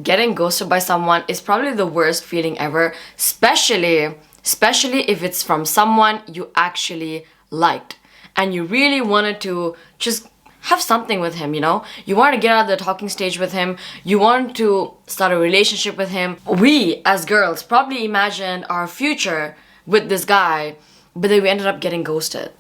Getting ghosted by someone is probably the worst feeling ever, especially if it's from someone you actually liked and you really wanted to just have something with him, you know? You want to get out of the talking stage with him. You want to start a relationship with him. We, as girls, probably imagined our future with this guy, but then we ended up getting ghosted.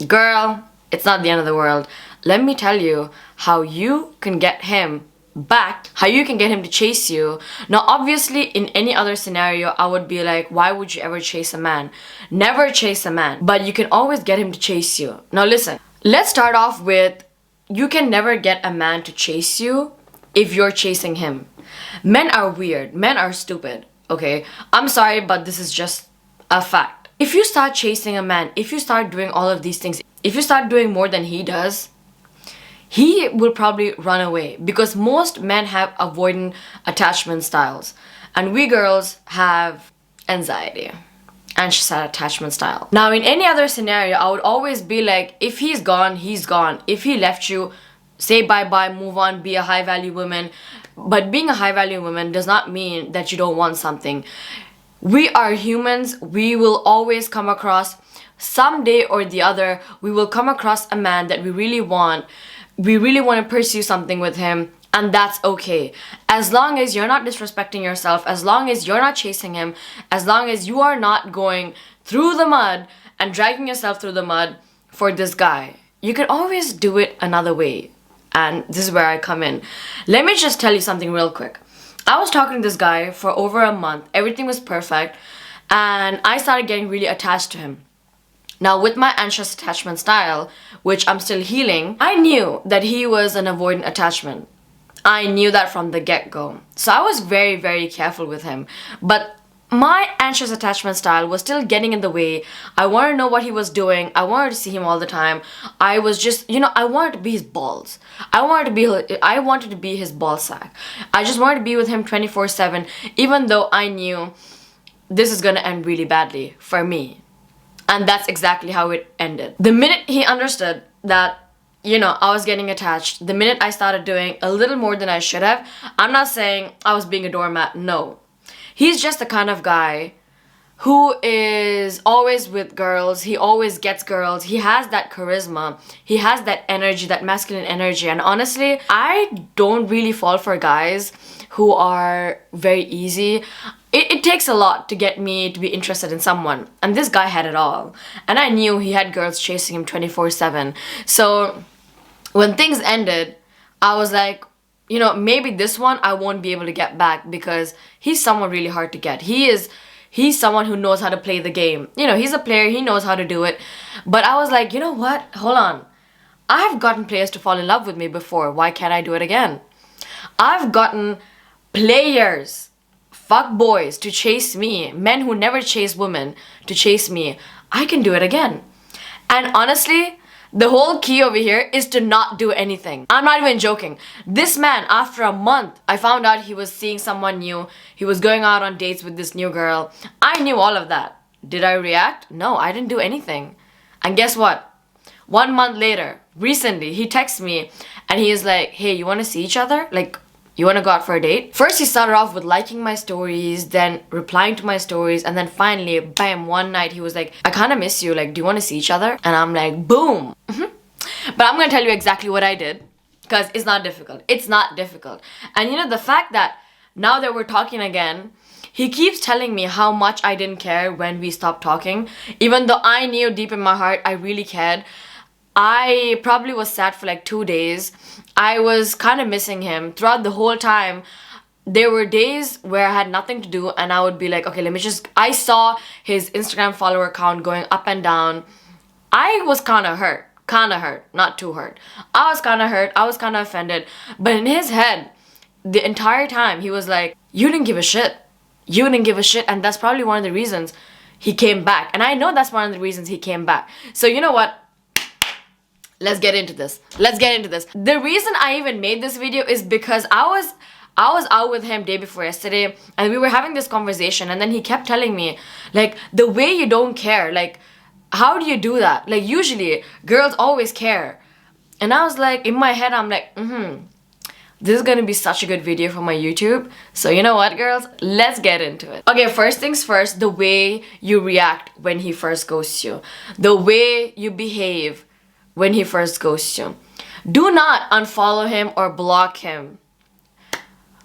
Girl, it's not the end of the world. Let me tell you how you can get him back, how you can get him to chase you. Now, obviously, in any other scenario, I would be like, why would you ever chase a man? Never chase a man. But you can always get him to chase you. Now, listen. Let's start off with, you can never get a man to chase you if you're chasing him. Men are weird. Men are stupid. Okay? I'm sorry, but this is just a fact. If you start chasing a man, if you start doing all of these things, if you start doing more than he does, he will probably run away, because most men have avoidant attachment styles and we girls have anxiety, anxious attachment style. Now, in any other scenario, I would always be like, if he's gone, he's gone. If he left you, say bye-bye, move on, be a high-value woman. But being a high-value woman does not mean that you don't want something. We are humans. We will always come across, someday or the other, we will come across a man that we really want. We really want to pursue something with him, and that's okay. As long as you're not disrespecting yourself, as long as you're not chasing him, as long as you are not going through the mud and dragging yourself through the mud for this guy, you can always do it another way. And this is where I come in. Let me just tell you something real quick. I was talking to this guy for over a month. Everything was perfect, and I started getting really attached to him. Now, with my anxious attachment style, which I'm still healing, I knew that he was an avoidant attachment. I knew that from the get-go. So I was very, very careful with him. But my anxious attachment style was still getting in the way. I wanted to know what he was doing. I wanted to see him all the time. I was just, I wanted to be his balls. I wanted to be his ball sack. I just wanted to be with him 24/7, even though I knew this is gonna end really badly for me. And that's exactly how it ended. The minute he understood that, I was getting attached, the minute I started doing a little more than I should have, I'm not saying I was being a doormat, no. He's just the kind of guy who is always with girls. He always gets girls. He has that charisma. He has that energy, that masculine energy. And honestly, I don't really fall for guys who are very easy. It takes a lot to get me to be interested in someone. And this guy had it all. And I knew he had girls chasing him 24/7. So when things ended, I was like, maybe this one I won't be able to get back, because he's someone really hard to get. He's someone who knows how to play the game. He's a player. He knows how to do it. But I was like, you know what? Hold on. I've gotten players to fall in love with me before. Why can't I do it again? I've gotten players, fuck boys, to chase me, men who never chase women to chase me. I can do it again. And honestly, the whole key over here is to not do anything. I'm not even joking. This man, after a month, I found out he was seeing someone new. He was going out on dates with this new girl. I knew all of that. Did I react? No, I didn't do anything. And guess what? 1 month later, recently, he texts me and he is like, hey, you want to see each other? Like, you want to go out for a date? First, he started off with liking my stories, then replying to my stories, and then finally, bam, one night he was like, I kind of miss you. Like, do you want to see each other? And I'm like, boom. But I'm going to tell you exactly what I did, because it's not difficult. It's not difficult. And the fact that now that we're talking again, he keeps telling me how much I didn't care when we stopped talking, even though I knew deep in my heart I really cared. I probably was sad for like 2 days. I was kind of missing him throughout the whole time. There were days where I had nothing to do and I would be like, okay, I saw his Instagram follower count going up and down. I was kind of hurt, not too hurt. I was kind of hurt, I was kind of offended. But in his head, the entire time, he was like, you didn't give a shit. You didn't give a shit. And that's probably one of the reasons he came back. And I know that's one of the reasons he came back. So you know what? Let's get into this. The reason I even made this video is because I was out with him day before yesterday and we were having this conversation, and then he kept telling me, like, the way you don't care, like, how do you do that? Like, usually girls always care. And I was like, in my head, I'm like, This is gonna be such a good video for my YouTube. So you know what, girls? Let's get into it. Okay, first things first, the way you react when he first ghosts you. The way you behave when he first ghosts you. Do not unfollow him or block him.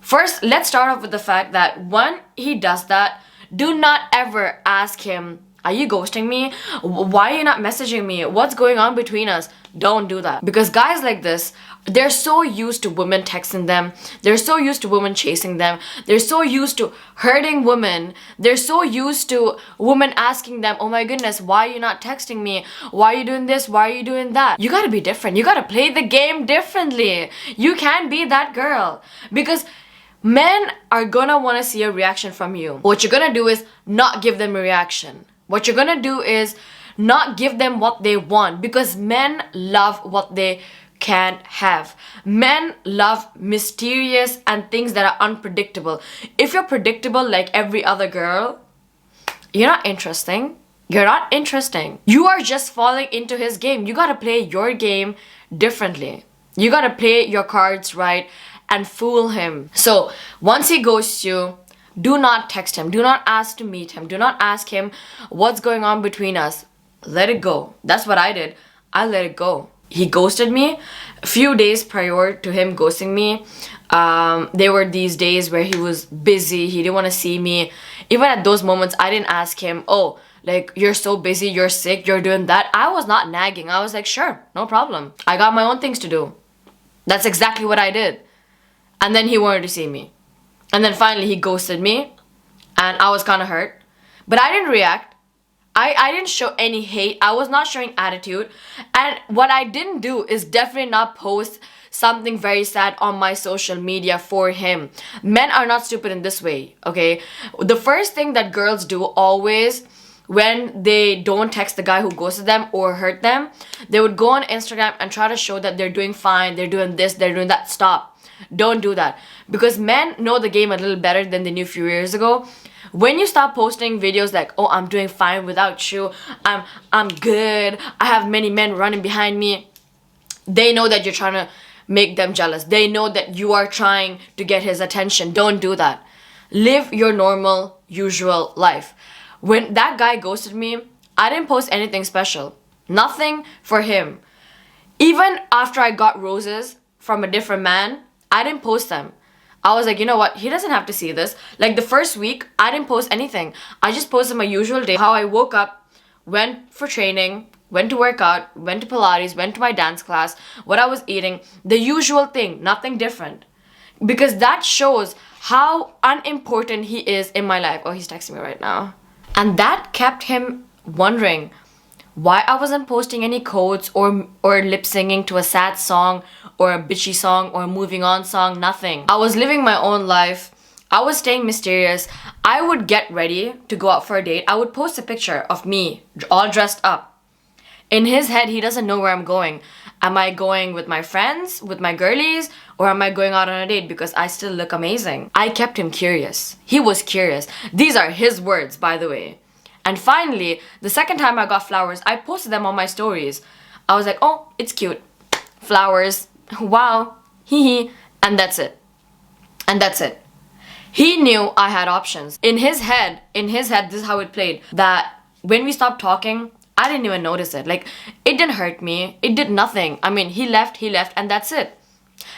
First, let's start off with the fact that when he does that, do not ever ask him, are you ghosting me? Why are you not messaging me? What's going on between us? Don't do that. Because guys like this, they're so used to women texting them. They're so used to women chasing them. They're so used to hurting women. They're so used to women asking them, oh my goodness, why are you not texting me? Why are you doing this? Why are you doing that? You gotta be different. You gotta play the game differently. You can't be that girl. Because men are gonna wanna see a reaction from you. What you're gonna do is not give them a reaction. What you're gonna do is not give them what they want, because men love what they can't have. Men love mysterious and things that are unpredictable. If you're predictable like every other girl, you're not interesting. You're not interesting. You are just falling into his game. You gotta play your game differently. You gotta play your cards right and fool him. So once he ghosts you, do not text him. Do not ask to meet him. Do not ask him what's going on between us. Let it go. That's what I did. I let it go. He ghosted me a few days prior to him ghosting me. There were these days where he was busy. He didn't want to see me. Even at those moments, I didn't ask him, oh, like, you're so busy, you're sick, you're doing that. I was not nagging. I was like, sure, no problem. I got my own things to do. That's exactly what I did. And then he wanted to see me. And then finally he ghosted me, and I was kind of hurt. But I didn't react. I didn't show any hate. I was not showing attitude. And what I didn't do is definitely not post something very sad on my social media for him. Men are not stupid in this way, okay? The first thing that girls do always when they don't text the guy who ghosted them or hurt them, they would go on Instagram and try to show that they're doing fine, they're doing this, they're doing that. Stop. Don't do that, because men know the game a little better than they knew a few years ago. When you start posting videos like, oh, I'm doing fine without you, I'm good, I have many men running behind me, they know that you're trying to make them jealous. They know that you are trying to get his attention. Don't do that. Live your normal, usual life. When that guy ghosted me, I didn't post anything special. Nothing for him. Even after I got roses from a different man, I didn't post them. I was like, you know what? He doesn't have to see this. Like the first week, I didn't post anything. I just posted my usual day. How I woke up, went for training, went to work out, went to Pilates, went to my dance class, what I was eating. The usual thing, nothing different. Because that shows how unimportant he is in my life. Oh, he's texting me right now. And that kept him wondering why I wasn't posting any quotes or lip singing to a sad song or a bitchy song or a moving on song, nothing. I was living my own life. I was staying mysterious. I would get ready to go out for a date. I would post a picture of me all dressed up. In his head, he doesn't know where I'm going. Am I going with my friends, with my girlies, or am I going out on a date because I still look amazing? I kept him curious. He was curious. These are his words, by the way. And finally, the second time I got flowers, I posted them on my stories. I was like, oh, it's cute. Flowers. Wow. Hee hee. And that's it. And that's it. He knew I had options. In his head, this is how it played. That when we stopped talking, I didn't even notice it. Like, it didn't hurt me. It did nothing. I mean, he left, and that's it.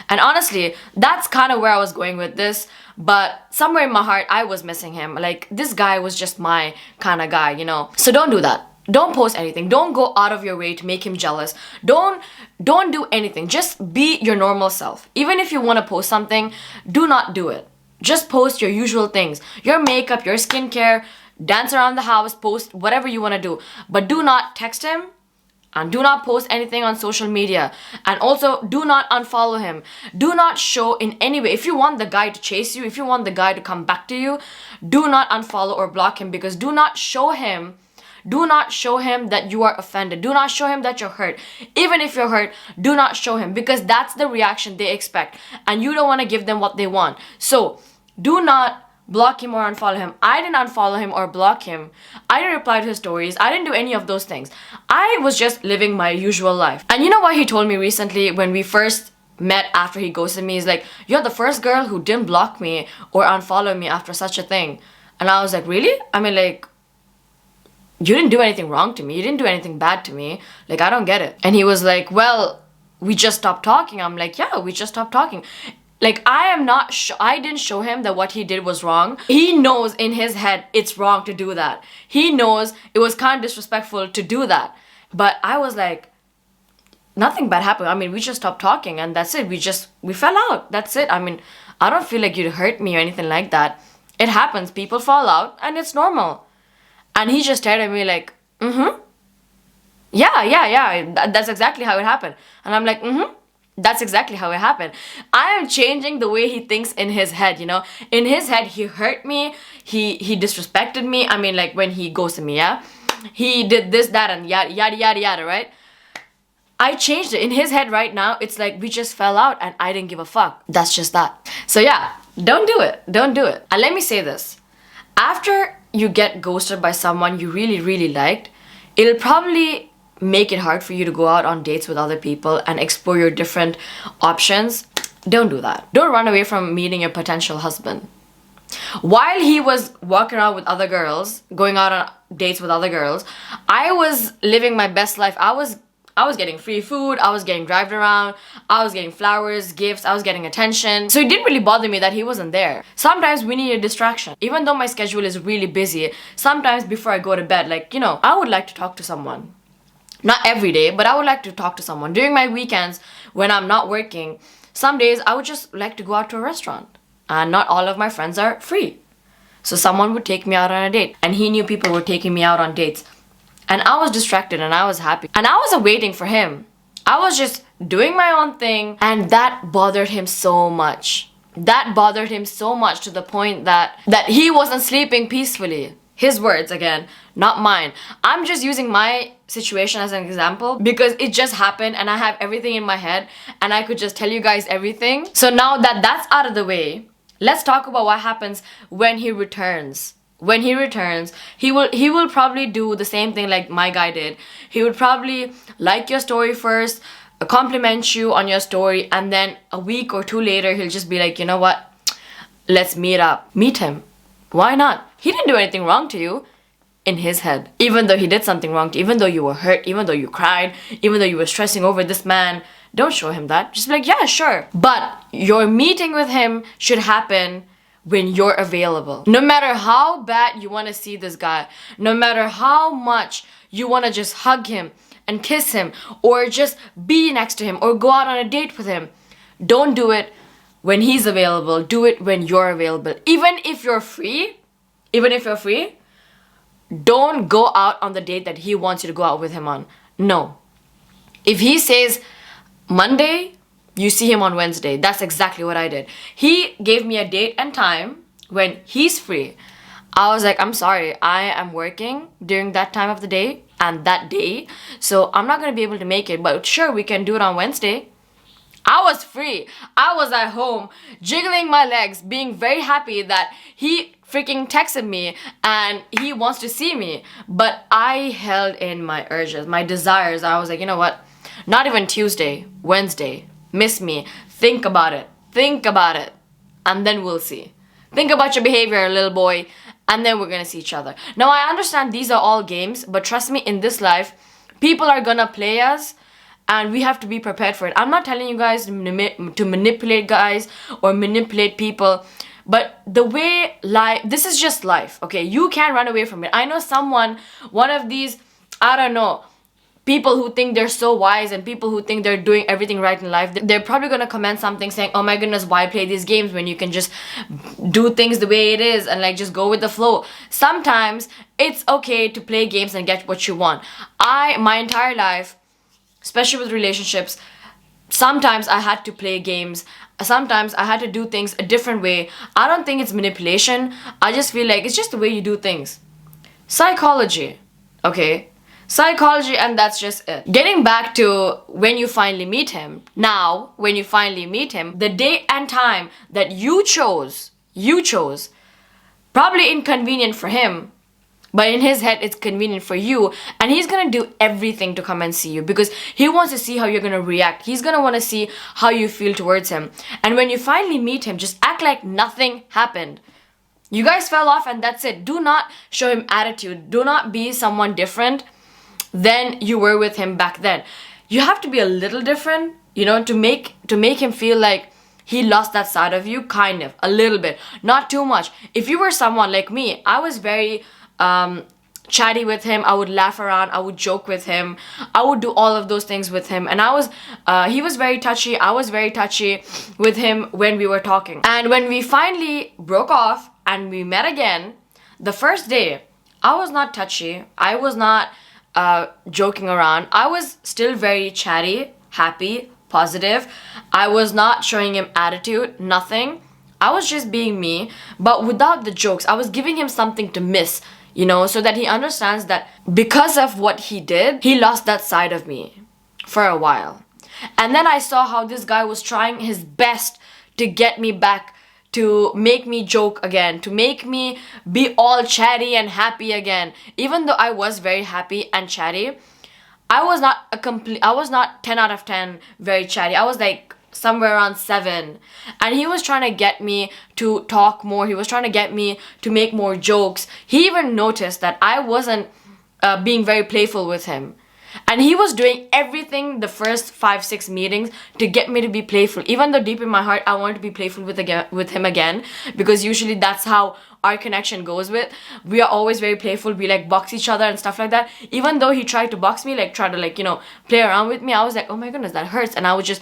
And honestly, that's kind of where I was going with this. But somewhere in my heart, I was missing him. Like, this guy was just my kind of guy, you know. So don't do that. Don't post anything. Don't go out of your way to make him jealous. Don't do anything. Just be your normal self. Even if you want to post something, do not do it. Just post your usual things. Your makeup, your skincare, dance around the house, post whatever you want to do. But do not text him. And do not post anything on social media. And also, do not unfollow him. Do not show in any way. If you want the guy to chase you, if you want the guy to come back to you, do not unfollow or block him, because do not show him that you are offended. Do not show him that you're hurt. Even if you're hurt, do not show him, because that's the reaction they expect. And you don't want to give them what they want. So, do not block him or unfollow him. I didn't unfollow him or block him. I didn't reply to his stories. I didn't do any of those things. I was just living my usual life. And you know what he told me recently when we first met after he ghosted me. He's like, you're the first girl who didn't block me or unfollow me after such a thing. And I was like, really? I mean, like, you didn't do anything wrong to me. You didn't do anything bad to me. Like, I don't get it. And he was like, well, we just stopped talking. I'm like, yeah, we just stopped talking. Like, I didn't show him that what he did was wrong. He knows in his head it's wrong to do that. He knows it was kind of disrespectful to do that. But I was like, nothing bad happened. I mean, we just stopped talking and that's it. We fell out. That's it. I mean, I don't feel like you'd hurt me or anything like that. It happens. People fall out and it's normal. And he just stared at me like, yeah. That's exactly how it happened. And I'm like, that's exactly how it happened. I am changing the way he thinks in his head, you know. In his head, he hurt me. He disrespected me. I mean, like when he ghosted me, yeah. He did this, that, and yada, yada, yada, yada, right? I changed it. In his head right now, it's like we just fell out and I didn't give a fuck. That's just that. So yeah, don't do it. Don't do it. And let me say this. After you get ghosted by someone you really, really liked, it'll probably make it hard for you to go out on dates with other people and explore your different options. Don't do that. Don't run away from meeting your potential husband. While he was walking around with other girls, going out on dates with other girls, I was living my best life. I was getting free food, I was getting driven around, I was getting flowers, gifts, I was getting attention. So it didn't really bother me that he wasn't there. Sometimes we need a distraction. Even though my schedule is really busy, sometimes before I go to bed, like, you know, I would like to talk to someone. Not every day, but I would like to talk to someone. During my weekends, when I'm not working, some days I would just like to go out to a restaurant. And not all of my friends are free. So someone would take me out on a date. And he knew people were taking me out on dates. And I was distracted and I was happy. And I wasn't waiting for him. I was just doing my own thing. And that bothered him so much. That bothered him so much to the point that he wasn't sleeping peacefully. His words again, not mine. I'm just using my situation as an example because it just happened and I have everything in my head and I could just tell you guys everything. So now that that's out of the way, let's talk about what happens when he returns. When he returns, he will probably do the same thing like my guy did. He would probably like your story first, compliment you on your story, and then a week or two later, he'll just be like, you know what? Let's meet up. Meet him. Why not? He didn't do anything wrong to you in his head. Even though he did something wrong to you, even though you were hurt, even though you cried, even though you were stressing over this man, don't show him that. Just be like, yeah, sure. But your meeting with him should happen when you're available. No matter how bad you want to see this guy, no matter how much you want to just hug him and kiss him or just be next to him or go out on a date with him, don't do it when he's available. Do it when you're available. Even if you're free, don't go out on the date that he wants you to go out with him on. No. If he says Monday, you see him on Wednesday. That's exactly what I did. He gave me a date and time when he's free. I was like, I'm sorry, I am working during that time of the day and that day, so I'm not going to be able to make it, but sure, we can do it on Wednesday. I was free. I was at home, jiggling my legs, being very happy that he freaking texted me and he wants to see me. But I held in my urges, my desires. I was like, you know what? Not even Tuesday, Wednesday. Miss me. Think about it. Think about it. And then we'll see. Think about your behavior, little boy. And then we're gonna see each other. Now, I understand these are all games, but trust me, in this life, people are gonna play us. And we have to be prepared for it. I'm not telling you guys to manipulate guys or manipulate people. But the way life, this is just life, okay? You can't run away from it. I know one of these, I don't know, people who think they're so wise and people who think they're doing everything right in life, they're probably going to comment something saying, oh my goodness, why play these games when you can just do things the way it is and like just go with the flow. Sometimes it's okay to play games and get what you want. My entire life, especially with relationships, sometimes I had to play games. Sometimes I had to do things a different way. I don't think it's manipulation. I just feel like it's just the way you do things. Psychology, okay? Psychology, and that's just it. Getting back to when you finally meet him. Now, when you finally meet him, the date and time that you chose, probably inconvenient for him, But in his head, it's convenient for you, and he's gonna do everything to come and see you because he wants to see how you're gonna react. He's gonna wanna see how you feel towards him. And when you finally meet him, just act like nothing happened. You guys fell off and that's it. Do not show him attitude. Do not be someone different than you were with him back then. You have to be a little different, you know, to make him feel like he lost that side of you, kind of, a little bit, not too much. If you were someone like me, I was very chatty with him. I would laugh around, I would joke with him, I would do all of those things with him, and he was very touchy, I was very touchy with him when we were talking. And when we finally broke off and we met again, the first day, I was not touchy, I was not joking around, I was still very chatty, happy, positive. I was not showing him attitude, nothing. I was just being me, but without the jokes. I was giving him something to miss, you know, so that he understands that because of what he did, he lost that side of me for a while. And then I saw how this guy was trying his best to get me back, to make me joke again, to make me be all chatty and happy again. Even though I was very happy and chatty, I was not 10 out of 10 very chatty. I was like somewhere around 7. And he was trying to get me to talk more. He was trying to get me to make more jokes. He even noticed that I wasn't being very playful with him. And he was doing everything the first 5-6 meetings to get me to be playful. Even though deep in my heart, I wanted to be playful with him again. Because usually that's how our connection goes with. We are always very playful. We like box each other and stuff like that. Even though he tried to box me, like try to like, you know, play around with me, I was like, oh my goodness, that hurts. And I would just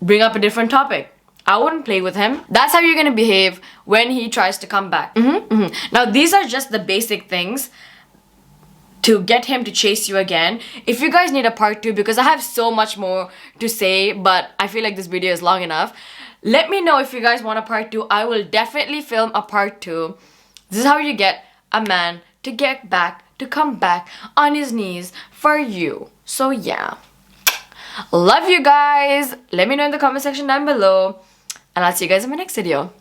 bring up a different topic. I wouldn't play with him. That's how you're gonna behave when he tries to come back. Now, these are just the basic things to get him to chase you again. If you guys need a part 2, because I have so much more to say, but I feel like this video is long enough, let me know if you guys want a part 2. I will definitely film a part 2. This is how you get a man to get back, to come back on his knees for you. So yeah. Love you guys. Let me know in the comment section down below. And I'll see you guys in my next video.